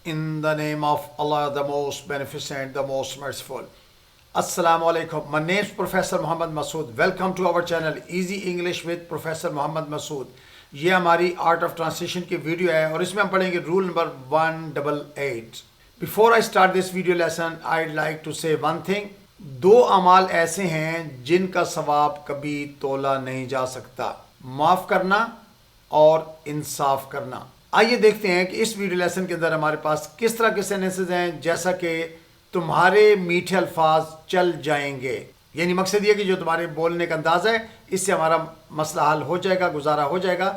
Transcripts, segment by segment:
In the name of Allah, the most beneficent, the most merciful. Assalamu alaikum. My name is Professor Muhammad Masood. Welcome to our channel Easy English with Professor Muhammad Masood. یہ ہماری art of translation کی video ہے اور اس میں ہم پڑھیں گے roll number 188. Before I start this video lesson, I'd like to say one thing. دو اعمال ایسے ہیں جن کا ثواب کبھی تولا نہیں جا سکتا: معاف کرنا اور انصاف کرنا. آئیے دیکھتے ہیں کہ اس ویڈیو لیسن کے اندر ہمارے پاس کس طرح کے سینٹنسز ہیں. جیسا کہ تمہارے میٹھے الفاظ چل جائیں گے، یعنی مقصد یہ کہ جو تمہارے بولنے کا انداز ہے اس سے ہمارا مسئلہ حل ہو جائے گا، گزارا ہو جائے گا.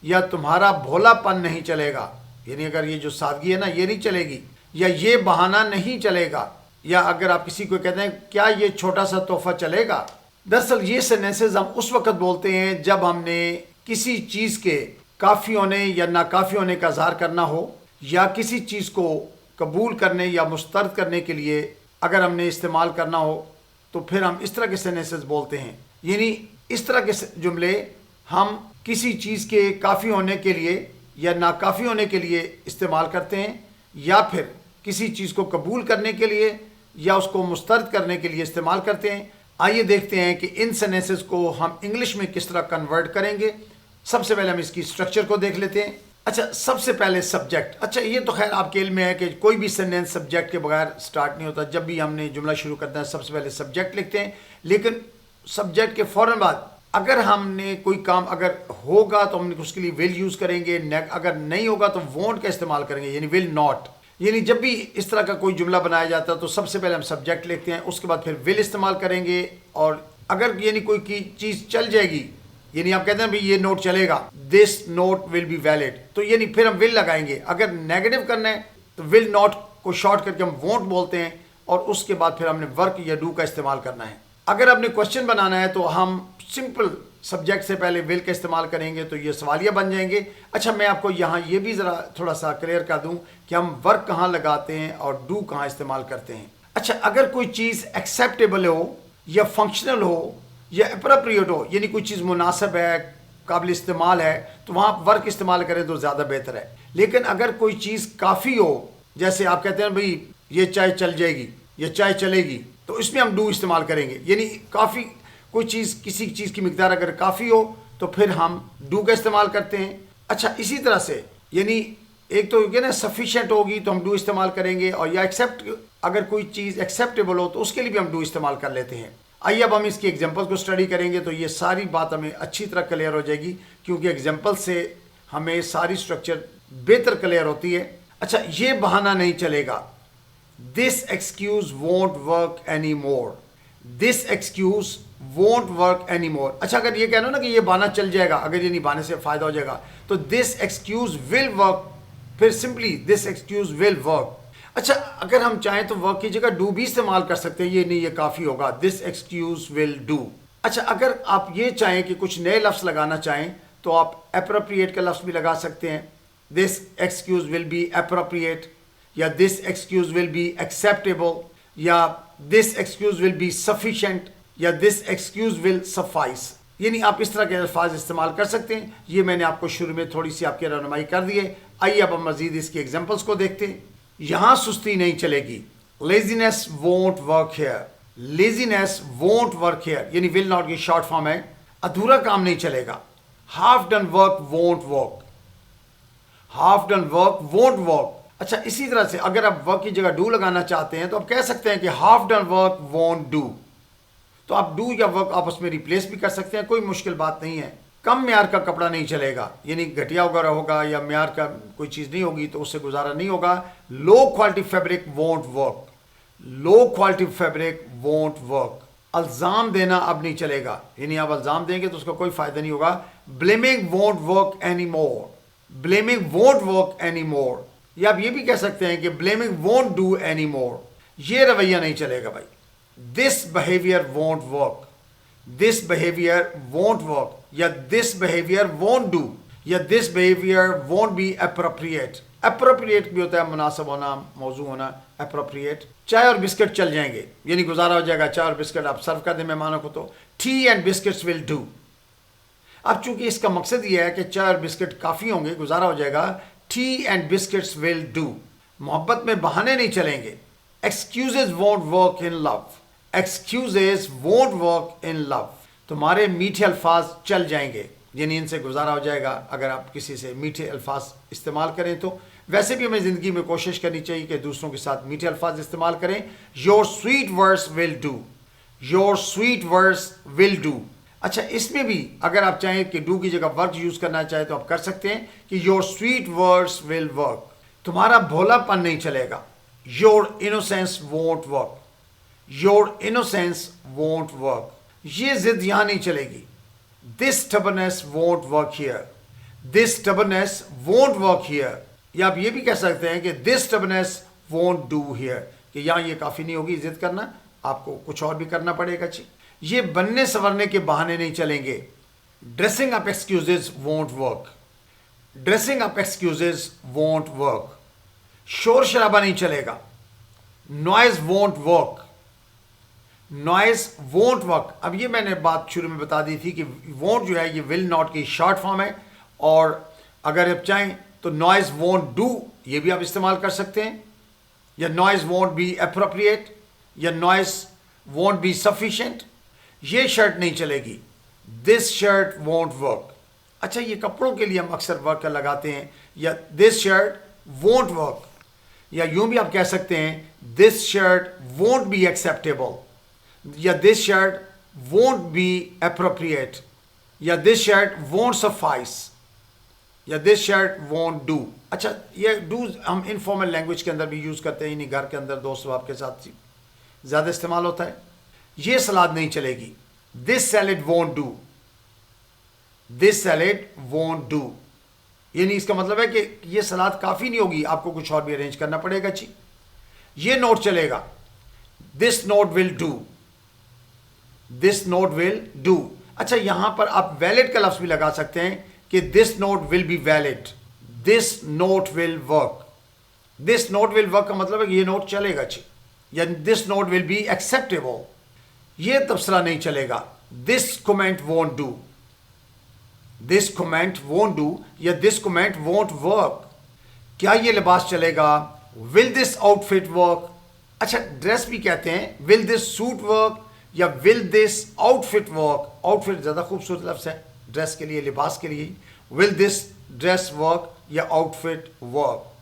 یا تمہارا بھولا پن نہیں چلے گا، یعنی اگر یہ جو سادگی ہے نا یہ نہیں چلے گی، یا یہ بہانہ نہیں چلے گا، یا اگر آپ کسی کو کہتے ہیں کیا یہ چھوٹا سا تحفہ چلے گا. دراصل یہ سینٹنسز ہم اس وقت بولتے ہیں جب ہم نے کسی چیز کے کافی ہونے یا ناکافی ہونے کا اظہار کرنا ہو، یا کسی چیز کو قبول کرنے یا مسترد کرنے کے لیے اگر ہم نے استعمال کرنا ہو تو پھر ہم اس طرح کے سینٹنسز بولتے ہیں. یعنی اس طرح کے جملے ہم کسی چیز کے کافی ہونے کے لیے یا ناکافی ہونے کے لیے استعمال کرتے ہیں، یا پھر کسی چیز کو قبول کرنے کے لیے یا اس کو مسترد کرنے کے لیے استعمال کرتے ہیں. آئیے دیکھتے ہیں کہ ان سینٹنسز کو ہم انگلش میں کس طرح کنورٹ کریں گے. سب سے پہلے ہم اس کی اسٹرکچر کو دیکھ لیتے ہیں. اچھا، سب سے پہلے سبجیکٹ. اچھا، یہ تو خیر آپ کے علم میں ہے کہ کوئی بھی سینٹنس سبجیکٹ کے بغیر سٹارٹ نہیں ہوتا. جب بھی ہم نے جملہ شروع کرنا ہے سب سے پہلے سبجیکٹ لکھتے ہیں، لیکن سبجیکٹ کے فوراً بعد اگر ہم نے کوئی کام اگر ہوگا تو ہم اس کے لیے ول یوز کریں گے، اگر نہیں ہوگا تو وونٹ کا استعمال کریں گے، یعنی ول ناٹ. یعنی جب بھی اس طرح کا کوئی جملہ بنایا جاتا ہے تو سب سے پہلے ہم سبجیکٹ لکھتے ہیں، اس کے بعد پھر ول استعمال کریں گے. اور اگر یعنی کوئی چیز چل جائے گی، یعنی آپ کہتے ہیں بھائی یہ نوٹ چلے گا، this note will be valid, تو یعنی پھر ہم ول لگائیں گے. اگر نیگیٹو کرنا ہے تو ول ناٹ کو شارٹ کر کے ہم وونٹ بولتے ہیں، اور اس کے بعد پھر ہم نے ورک یا ڈو کا استعمال کرنا ہے. اگر آپ نے کوشچن بنانا ہے تو ہم سمپل سبجیکٹ سے پہلے ول کا استعمال کریں گے تو یہ سوالیہ بن جائیں گے. اچھا، میں آپ کو یہاں یہ بھی ذرا تھوڑا سا کلیئر کر دوں کہ ہم ورک کہاں لگاتے ہیں اور ڈو کہاں استعمال کرتے ہیں. اچھا، اگر کوئی چیز ایکسیپٹیبل ہو یا فنکشنل ہو یا اپروپریٹ ہو، یعنی کوئی چیز مناسب ہے، قابل استعمال ہے، تو وہاں ورک استعمال کریں تو زیادہ بہتر ہے. لیکن اگر کوئی چیز کافی ہو، جیسے آپ کہتے ہیں بھئی یہ چائے چل جائے گی یا چائے چلے گی، تو اس میں ہم ڈو استعمال کریں گے. یعنی کافی کوئی چیز، کسی چیز کی مقدار اگر کافی ہو تو پھر ہم ڈو کا استعمال کرتے ہیں. اچھا، اسی طرح سے یعنی ایک تو یہ نا سفیشینٹ ہوگی تو ہم ڈو استعمال کریں گے، اور یا ایکسیپٹ، اگر کوئی چیز ایکسیپٹیبل ہو تو اس کے لیے بھی ہم ڈو استعمال کر لیتے ہیں. آئیے اب ہم اس کی ایگزامپل کو اسٹڈی کریں گے تو یہ ساری بات ہمیں اچھی طرح کلیئر ہو جائے گی، کیونکہ ایگزامپل سے ہمیں ساری اسٹرکچر بہتر کلیئر ہوتی ہے. اچھا، یہ بہانہ نہیں چلے گا. This excuse won't work any more. This excuse won't work any more. اچھا، اگر یہ کہنا نا کہ یہ بہانہ چل جائے گا، اگر یہ نہیں بہانے سے فائدہ ہو جائے گا، تو دس ایکسکیوز ول ورک، پھر simply this excuse will work. اچھا، اگر ہم چاہیں تو ورک کی جگہ ڈو بھی استعمال کر سکتے ہیں، یہ نہیں یہ کافی ہوگا، دس ایکسکیوز ول ڈو. اچھا، اگر آپ یہ چاہیں کہ کچھ نئے لفظ لگانا چاہیں تو آپ اپروپریٹ کا لفظ بھی لگا سکتے ہیں، دس ایکسکیوز ول بی اپروپریٹ، یا دس ایکسکیوز ول بی ایکسیپٹیبل، یا دس ایکسکیوز ول بی سفیشینٹ، یا دس ایکسکیوز ول سفائس. یعنی آپ اس طرح کے الفاظ استعمال کر سکتے ہیں. یہ میں نے آپ کو شروع میں تھوڑی سی آپ کی رہنمائی کر دی ہے. آئیے اب ہم مزید اس کی ایگزامپلس کو دیکھتے ہیں. یہاں سستی نہیں چلے گی. Laziness won't work here. Laziness won't work here, یعنی ول ناٹ کی شارٹ فارم ہے. ادھورا کام نہیں چلے گا. Half done work won't work. Half done work won't work. اچھا، اسی طرح سے اگر آپ ورک کی جگہ ڈو لگانا چاہتے ہیں تو آپ کہہ سکتے ہیں کہ half done work won't do. تو آپ ڈو یا ورک آپس میں ریپلیس بھی کر سکتے ہیں، کوئی مشکل بات نہیں ہے. کم معیار کا کپڑا نہیں چلے گا، یعنی گھٹیا وغیرہ ہوگا یا معیار کا کوئی چیز نہیں ہوگی تو اس سے گزارا نہیں ہوگا. Low quality fabric won't work. Low quality fabric won't work. الزام دینا اب نہیں چلے گا، یعنی آپ الزام دیں گے تو اس کا کوئی فائدہ نہیں ہوگا. Blaming won't work any more. Blaming won't work any more. یا آپ یہ بھی کہہ سکتے ہیں کہ blaming won't do any more. یہ رویہ نہیں چلے گا بھائی. This behaviour won't work. This behaviour won't work, یا دس بہیویئر وونٹ ڈو، یا this behaviour won't be appropriate. Appropriate بھی ہوتا ہے مناسب ہونا، موضوع ہونا. اپروپریٹ. چائے اور بسکٹ چل جائیں گے، یعنی گزارا ہو جائے گا. چائے اور بسکٹ آپ سرو کر دیں مہمانوں کو تو T and biscuits will do. اب چونکہ اس کا مقصد یہ ہے کہ چائے اور بسکٹ کافی ہوں گے، گزارا ہو جائے گا. Tea and biscuits will do. محبت میں بہانے نہیں چلیں گے. Excuses won't work in love. Excuses won't work in love. تمہارے میٹھے الفاظ چل جائیں گے، یعنی ان سے گزارا ہو جائے گا اگر آپ کسی سے میٹھے الفاظ استعمال کریں تو. ویسے بھی ہمیں زندگی میں کوشش کرنی چاہیے کہ دوسروں کے ساتھ میٹھے الفاظ استعمال کریں. Your sweet words will do. Your sweet words will do. اچھا، اس میں بھی اگر آپ چاہیں کہ ڈو کی جگہ ورک یوز کرنا چاہیں تو آپ کر سکتے ہیں کہ your sweet words will work. تمہارا بھولا پن نہیں چلے گا. Your innocence won't work. Your innocence won't work. یہ ضد یہاں نہیں چلے گی. دس stubbornness won't work here. This stubbornness won't work here. یا آپ یہ بھی کہہ سکتے ہیں کہ this stubbornness won't do here. کہ یہاں یہ کافی نہیں ہوگی ضد کرنا، آپ کو کچھ اور بھی کرنا پڑے گا. یہ بننے سنورنے کے بہانے نہیں چلیں گے. Dressing up excuses won't work. Dressing up excuses won't work. شور شرابہ نہیں چلے گا. Noise won't work. Noise won't work. اب یہ میں نے بات شروع میں بتا دی تھی کہ وونٹ جو ہے یہ ول ناٹ کی شارٹ فارم ہے، اور اگر آپ چاہیں تو نوائز وونٹ ڈو یہ بھی آپ استعمال کر سکتے ہیں، یا نوائز وونٹ بی اپروپریٹ، یا نوائز وونٹ بی سفیشینٹ. یہ شرٹ نہیں چلے گی. دس شرٹ وونٹ ورک. اچھا، یہ کپڑوں کے لیے ہم اکثر ورک لگاتے ہیں، یا دس شرٹ وونٹ ورک. یا یوں بھی آپ کہہ سکتے ہیں دس شرٹ وونٹ بی ایکسیپٹیبل، یا دس شرٹ وونٹ بی اپروپریٹ، یا دس شرٹ وونٹ سفائس، یا دس شرٹ وونٹ ڈو. اچھا، یہ ڈو ہم انفارمل لینگویج کے اندر بھی یوز کرتے ہیں، یعنی گھر کے اندر دوست احباب کے ساتھ زیادہ استعمال ہوتا ہے. یہ سلاد نہیں چلے گی. This salad won't do. This salad won't do, یعنی اس کا مطلب ہے کہ یہ سلاد کافی نہیں ہوگی، آپ کو کچھ اور بھی ارینج کرنا پڑے گا. یہ نوٹ چلے گا. This note will do. This note will do. اچھا، یہاں پر آپ ویلڈ کا لفظ بھی لگا سکتے ہیں کہ دس note will be valid. This note will work. This note will work کا مطلب ہے کہ یہ نوٹ چلے گا. یا دس نوٹ ول بی ایکسیپٹیبل. یہ تبصرہ نہیں چلے گا. دس comment won't do. This comment won't do, یا دس کومنٹ وونٹ ورک. کیا یہ لباس چلے گا؟ Will this outfit work. اچھا، ڈریس بھی کہتے ہیں ول دس سوٹ ورک یا will this outfit work. Outfit زیادہ خوبصورت لفظ ہے ڈریس کے لیے، لباس کے لیے. ول دس ڈریس ورک یا آؤٹ فٹ ورک.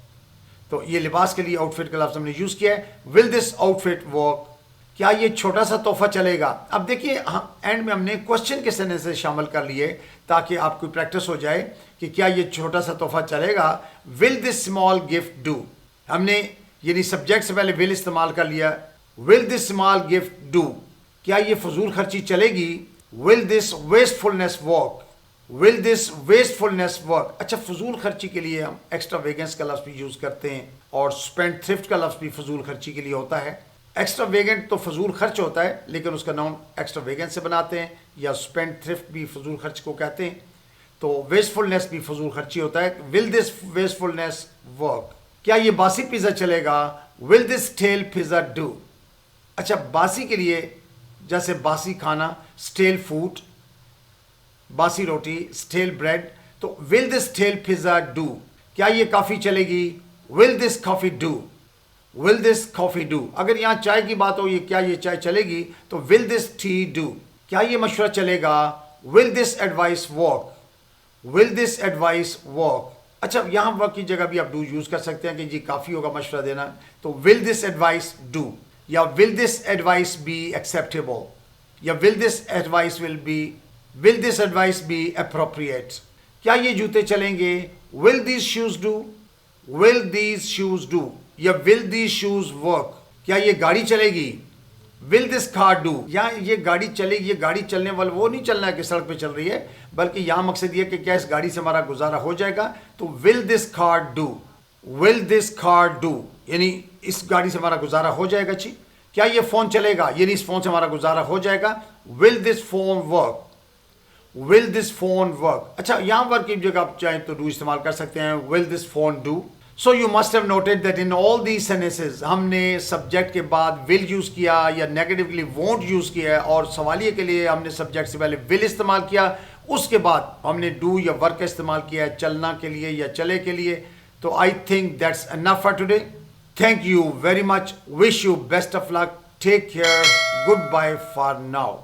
تو یہ لباس کے لیے آؤٹ فٹ کا لفظ ہم نے یوز کیا ہے. ول دس آؤٹ فٹ ورک. کیا یہ چھوٹا سا تحفہ چلے گا؟ اب دیکھیے اینڈ میں ہم نے کوشچن کے سنے سے شامل کر لیے تاکہ آپ کو پریکٹس ہو جائے کہ کیا یہ چھوٹا سا تحفہ چلے گا. Will this small gift do. ہم نے یعنی سبجیکٹ سے پہلے ول استعمال کر لیا. ول دس اسمال گفٹ ڈو. کیا یہ فضول خرچی چلے گی؟ Will this waste فلنس work. Will this waste فلنس work. اچھا، فضول خرچی کے لیے ہم ایکسٹرا ویگنس کا لفظ بھی یوز کرتے ہیں، اور اسپینڈ تھرفٹ کا لفظ بھی فضول خرچی کے لیے ہوتا ہے. ایکسٹرا ویگنٹ تو فضول خرچ ہوتا ہے، لیکن اس کا نام ایکسٹرا ویگنٹ سے بناتے ہیں، یا اسپینڈ تھرفٹ بھی فضول خرچ کو کہتے ہیں. تو ویسٹ فلنس بھی فضول خرچی ہوتا ہے. ول دس ویسٹ فلنس ورک. کیا یہ باسی پیزا چلے گا؟ Will this stale pizza do. اچھا، باسی کے لیے جیسے باسی کھانا، اسٹیل فوڈ، باسی روٹی، اسٹیل بریڈ. تو will this stale pizza do. کیا یہ کافی چلے گی؟ Will this coffee do. Will this coffee do. اگر یہاں چائے کی بات ہو، یہ کیا یہ چائے چلے گی، تو ول دس ٹی ڈو. کیا یہ مشورہ چلے گا؟ Will this advice work. Will this advice work. اچھا، یہاں ورک کی جگہ بھی آپ ڈو یوز کر سکتے ہیں کہ جی کافی ہوگا مشورہ دینا، تو ول دس ایڈوائس ڈو، یا will this advice be acceptable, یا will this advice be appropriate. کیا یہ جوتے چلیں گے؟ Will these shoes do. Will these shoes do, یا ول دیز شوز ورک. کیا یہ گاڑی چلے گی؟ Will this car do. یا یہ گاڑی چلے گی. یہ گاڑی چلنے والا وہ نہیں چلنا ہے کہ سڑک پہ چل رہی ہے، بلکہ یہاں مقصد یہ کہ کیا اس گاڑی سے ہمارا گزارا ہو جائے گا. تو will this car do. Will this car do, یعنی اس گاڑی سے ہمارا گزارا ہو جائے گا. کیا یہ فون چلے گا؟ یعنی اس فون سے ہمارا گزارا ہو جائے گا. Will this phone work. Will this phone work. اچھا، یہاں ورک کی جگہ آپ چاہیں تو ڈو استعمال کر سکتے ہیں. Will this phone do. So you must have noted that in all these sentences ہم نے سبجیکٹ کے بعد will یوز کیا یا نیگیٹیولی won't یوز کیا، اور سوالیے کے لیے ہم نے سبجیکٹ سے پہلے will استعمال کیا، اس کے بعد ہم نے do یا work کا استعمال کیا چلنا کے لیے یا چلے کے لیے. تو I think that's enough for today. Thank you very much. Wish you best of luck. Take care. Goodbye for now.